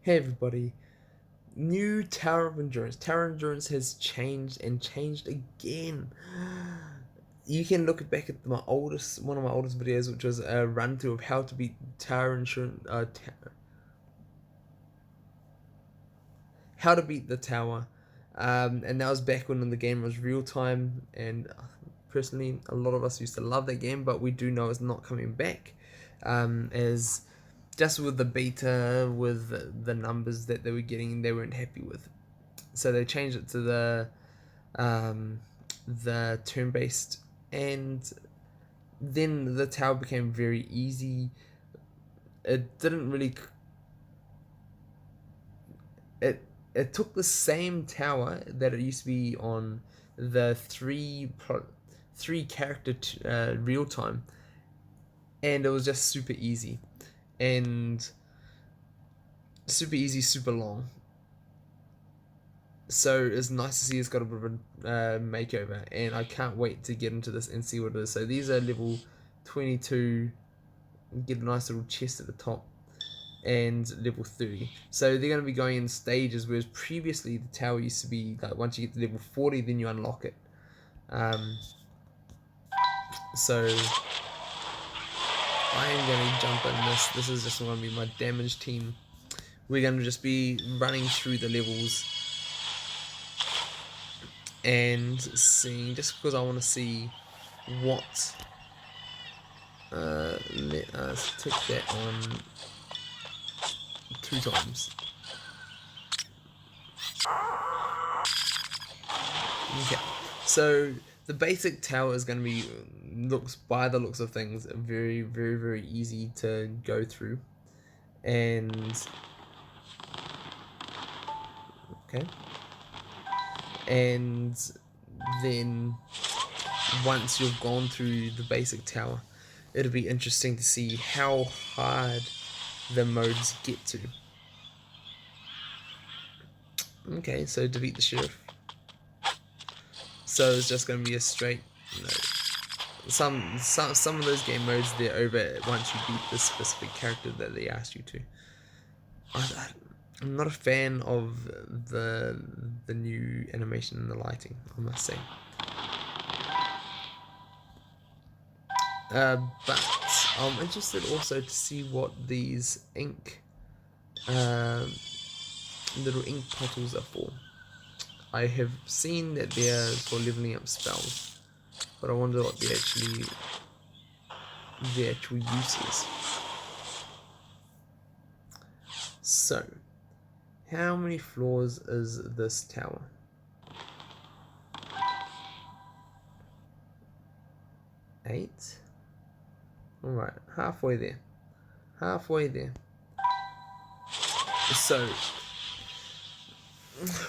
Hey everybody, new Tower of Endurance. Tower of Endurance has changed and changed again. You can look back at one of my oldest videos, which was a run through of how to beat Tower Insurance, how to beat the tower, and that was back when the game was real time. And personally, a lot of us used to love that game, but we do know it's not coming back, as just with the beta, with the numbers that they were getting, they weren't happy with. So they changed it to the turn-based, and then the tower became very easy. It didn't really. It it took the same tower that it used to be on the three character real time, and it was just super easy, and super easy, super long. So it's nice to see it's got a bit of a makeover, and I can't wait to get into this and see what it is. So these are level 22, get a nice little chest at the top, and level 30. So they're going to be going in stages, whereas previously the tower used to be like once you get to level 40, then you unlock it. So I am going to jump in this. This is just going to be my damage team. We're going to just be running through the levels and seeing, just because I want to see what. Let us tick that on 2 times. Okay, so the basic tower is going to be, by the looks of things, very, very, very easy to go through. And okay, and then once you've gone through the basic tower, it'll be interesting to see how hard the modes get to. Okay, so defeat the sheriff. So it's just going to be a straight, you know, some of those game modes, they're over once you beat the specific character that they asked you to. I'm not a fan of the new animation and the lighting, I must say. But I'm interested also to see what these little ink bottles are for. I have seen that they are for leveling up spells, but I wonder what the actual use is. So, how many floors is this tower? 8? Alright, halfway there. Halfway there. So,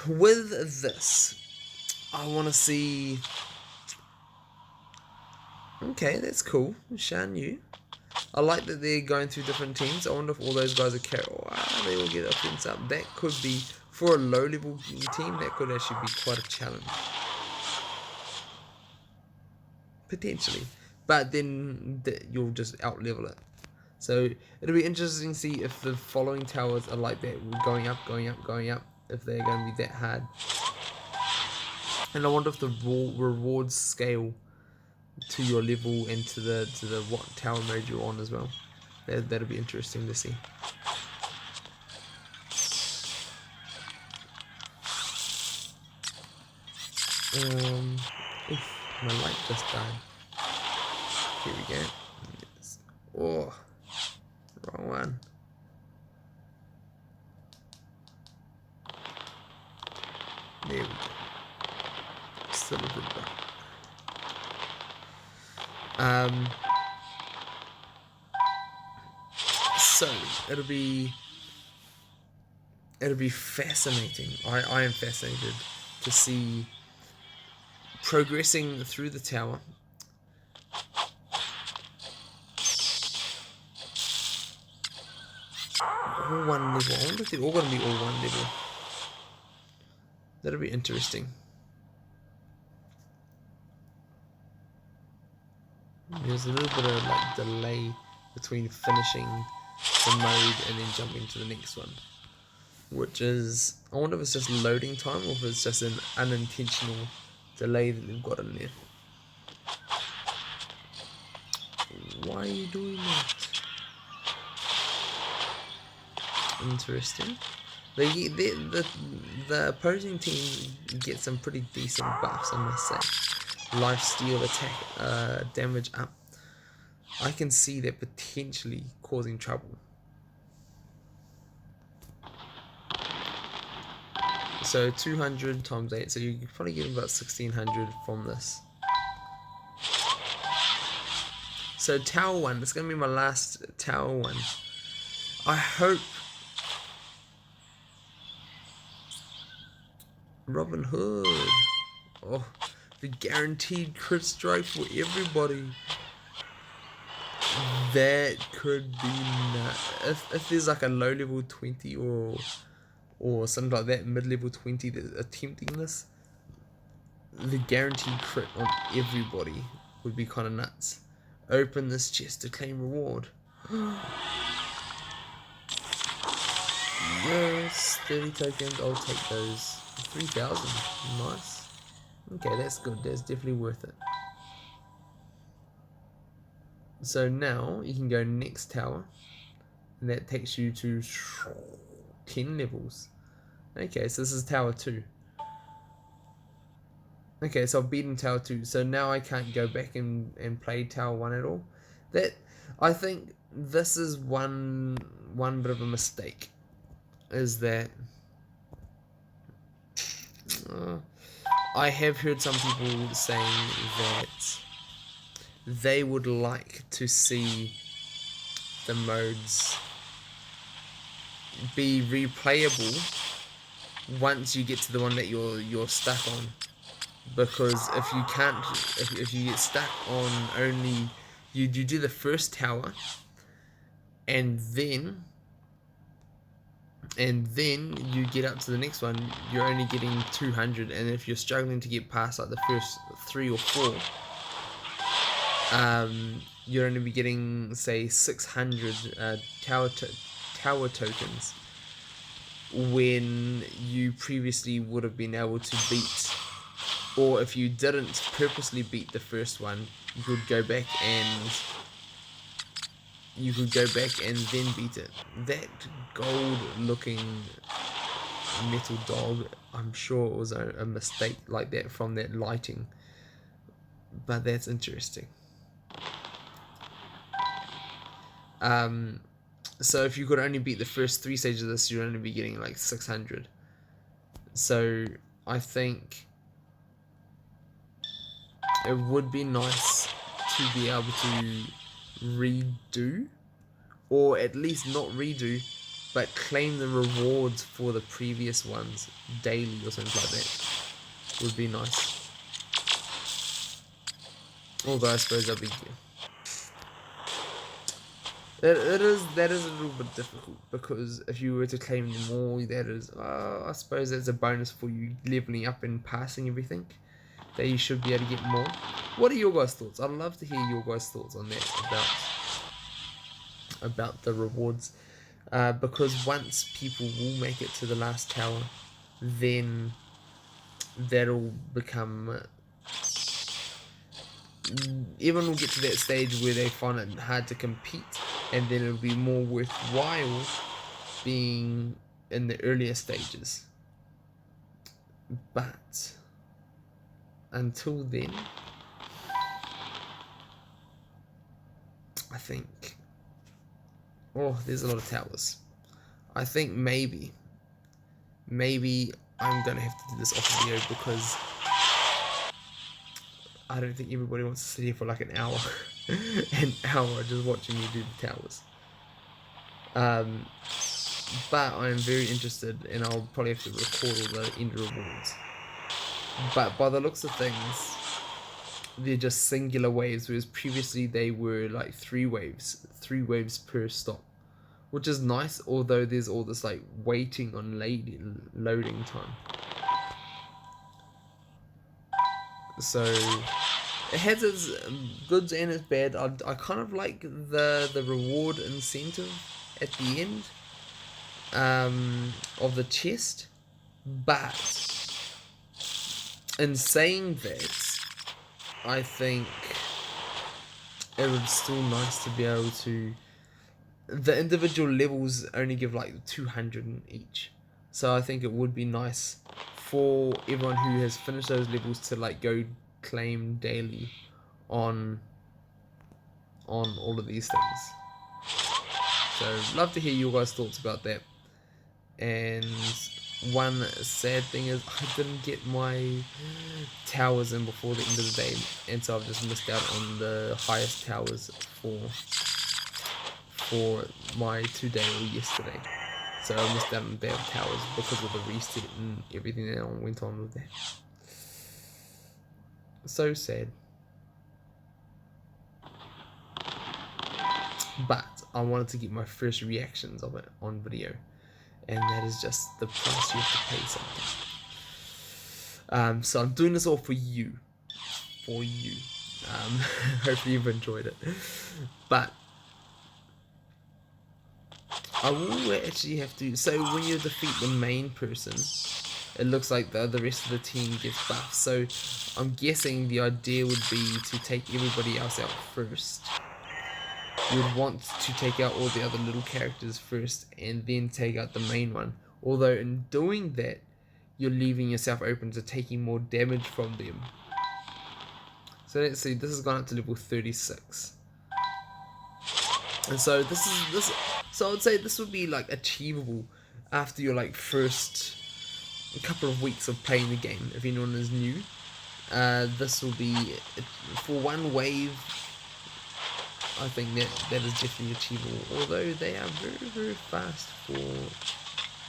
with this, I want to see. Okay, that's cool. Shan Yu. I like that they're going through different teams. I wonder if all those guys are they will get offense up. That could be, for a low level team, that could actually be quite a challenge. Potentially. But then you'll just out level it. So it'll be interesting to see if the following towers are like that, going up, going up, going up, if they're going to be that hard. And I wonder if the rewards scale to your level and to the what tower mode you're on as well. That'll be interesting to see. Oof, my light just died. Here we go. Yes. Oh, wrong one. There we go. Still a bit bright. So it'll be fascinating. I am fascinated to see progressing through the tower. All one level. I wonder if they're all going to be all one level. That'll be interesting. There's a little bit of like delay between finishing the mode and then jumping to the next one. which is, I wonder if it's just loading time or if it's just an unintentional delay that they've got in there. Why are you doing that? Interesting. The opposing team get some pretty decent buffs, I must say. Life steal, attack, damage up. I can see that potentially causing trouble. So 200 times 8, so you probably get about 1600 from this. So tower 1, this is going to be my last tower 1. I hope Robin Hood. Oh, the guaranteed crit strike for everybody. That could be nuts. If there's like a low level 20 or something like that, mid level 20 that's attempting this, the guaranteed crit on everybody would be kind of nuts. Open this chest to claim reward. Yes, 30 tokens, I'll take those. 3,000, nice. Okay, that's good, that's definitely worth it. So now you can go next tower, and that takes you to 10 levels. Okay, so this is tower 2. Okay, so I've beaten tower 2, so now I can't go back and play tower 1 at all. That, I think this is one bit of a mistake, is that I have heard some people saying that they would like to see the modes be replayable once you get to the one that you're stuck on, because if you can't, if you get stuck on only you do the first tower and then you get up to the next one, you're only getting 200, and if you're struggling to get past like the first 3 or 4, you're only be getting say 600 tower tokens, when you previously would have been able to beat, or if you didn't purposely beat the first one, you could go back and then beat it. That gold looking metal dog, I'm sure it was a mistake like that from that lighting, but that's interesting. So if you could only beat the first 3 stages of this, you'd only be getting like 600. So I think it would be nice to be able to redo, or at least not redo, but claim the rewards for the previous ones daily or something like that. Would be nice. Although I suppose that'd be that is a little bit difficult, because if you were to claim them all, that is I suppose that's a bonus for you leveling up and passing everything, that you should be able to get more. What are your guys' thoughts? I'd love to hear your guys' thoughts on that, about the rewards, because once people will make it to the last tower, then that'll become everyone will get to that stage where they find it hard to compete, and then it'll be more worthwhile being in the earlier stages. But until then, I think, oh, there's a lot of towers. I think maybe I'm gonna have to do this off video, because I don't think everybody wants to sit here for like an hour just watching me do the towers. But I'm very interested, and I'll probably have to record all the end rewards. But by the looks of things, they're just singular waves, whereas previously they were like 3 waves per stop, which is nice, although there's all this like waiting on loading time. So it has its goods and its bad. I kind of like the reward incentive at the end, of the chest, but in saying that, I think it would still nice to be able to. The individual levels only give like 200 each, so I think it would be nice for everyone who has finished those levels to like go claim daily on all of these things. So love to hear your guys' thoughts about that. And one sad thing is I didn't get my towers in before the end of the day, and so I've just missed out on the highest towers for my today or yesterday. So I missed out on the towers because of the reset and everything that went on with that. So sad. But I wanted to get my first reactions of it on video, and that is just the price you have to pay something. So I'm doing this all for you. Hopefully you've enjoyed it. But I will actually have to. So when you defeat the main person, it looks like the rest of the team gets buffed. So I'm guessing the idea would be to take everybody else out first. You would want to take out all the other little characters first and then take out the main one. Although in doing that, you're leaving yourself open to taking more damage from them. So let's see, this has gone up to level 36. And so so I would say this would be like achievable after your like first couple of weeks of playing the game. If anyone is new, this will be for one wave. I think that is definitely achievable, although they are very, very fast for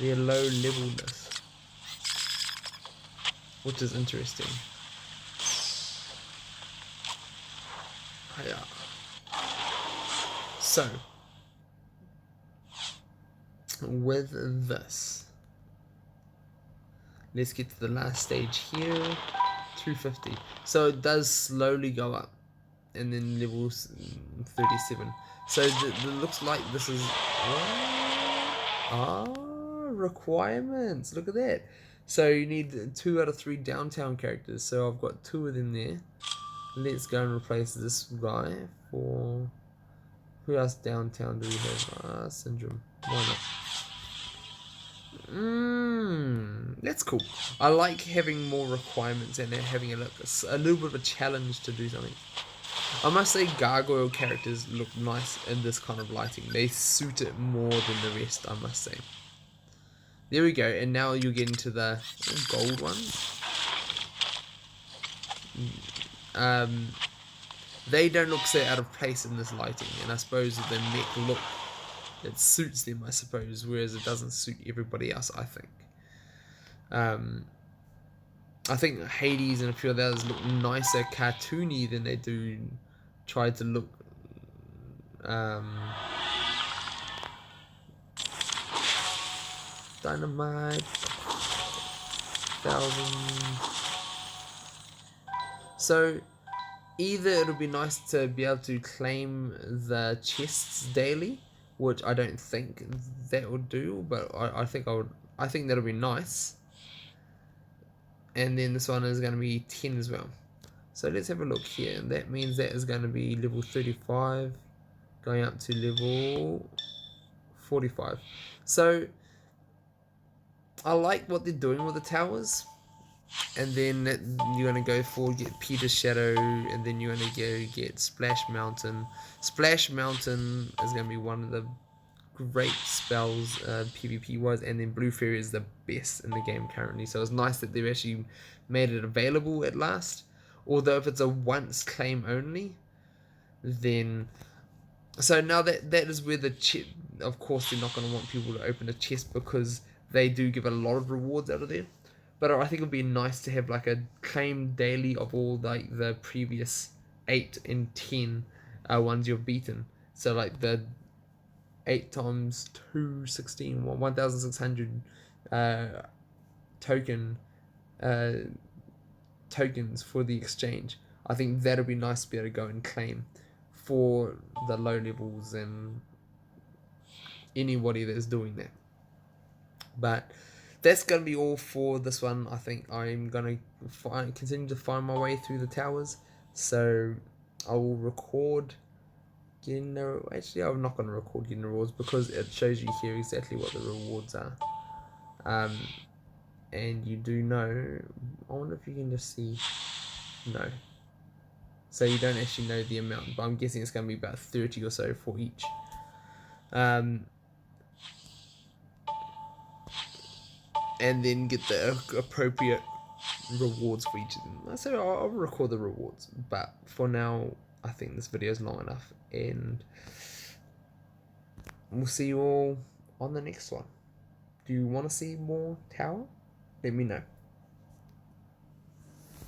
their low levelness, which is interesting. Yeah. So, with this, let's get to the last stage here, 250. So it does slowly go up, and then levels 37. So it looks like this is requirements. Look at that. So you need 2 out of 3 downtown characters. So I've got 2 of them there. Let's go and replace this guy for who else downtown do we have? Syndrome. Why not? That's cool. I like having more requirements and having a little bit of a challenge to do something. I must say gargoyle characters look nice in this kind of lighting. They suit it more than the rest, I must say. There we go, and now you're getting to the gold one. They don't look so out of place in this lighting, and I suppose the neck look, it suits them, I suppose, whereas it doesn't suit everybody else, I think. I think Hades and a few of the others look nicer cartoony than they do try to look dynamite 1000. So either it'll be nice to be able to claim the chests daily, which I don't think that would do, but I think that'll be nice. And then this one is going to be 10 as well. So let's have a look here. That means that is going to be level 35 going up to level 45. So I like what they're doing with the towers. And then you're going to go for get Peter's Shadow, and then you're going to go get Splash Mountain. Splash Mountain is going to be one of the great spells PvP wise, and then Blue Fairy is the best in the game currently, so it's nice that they've actually made it available at last. Although if it's a once claim only, then so now that is where the of course they're not going to want people to open a chest because they do give a lot of rewards out of there, but I think it would be nice to have like a claim daily of all like the previous 8 and 10 ones you've beaten. So like the 8 times 2, 16, 1,600 tokens for the exchange. I think that'll be nice to be able to go and claim for the low levels and anybody that's doing that. But that's going to be all for this one. I think I'm going to continue to find my way through the towers. So I will record actually I'm not going to record getting rewards because it shows you here exactly what the rewards are. And you do know, I wonder if you can just see, no. So you don't actually know the amount, but I'm guessing it's going to be about 30 or so for each. And then get the appropriate rewards for each of them. So I'll record the rewards, but for now, I think this video is long enough, and we'll see you all on the next one. Do you want to see more tower? Let me know.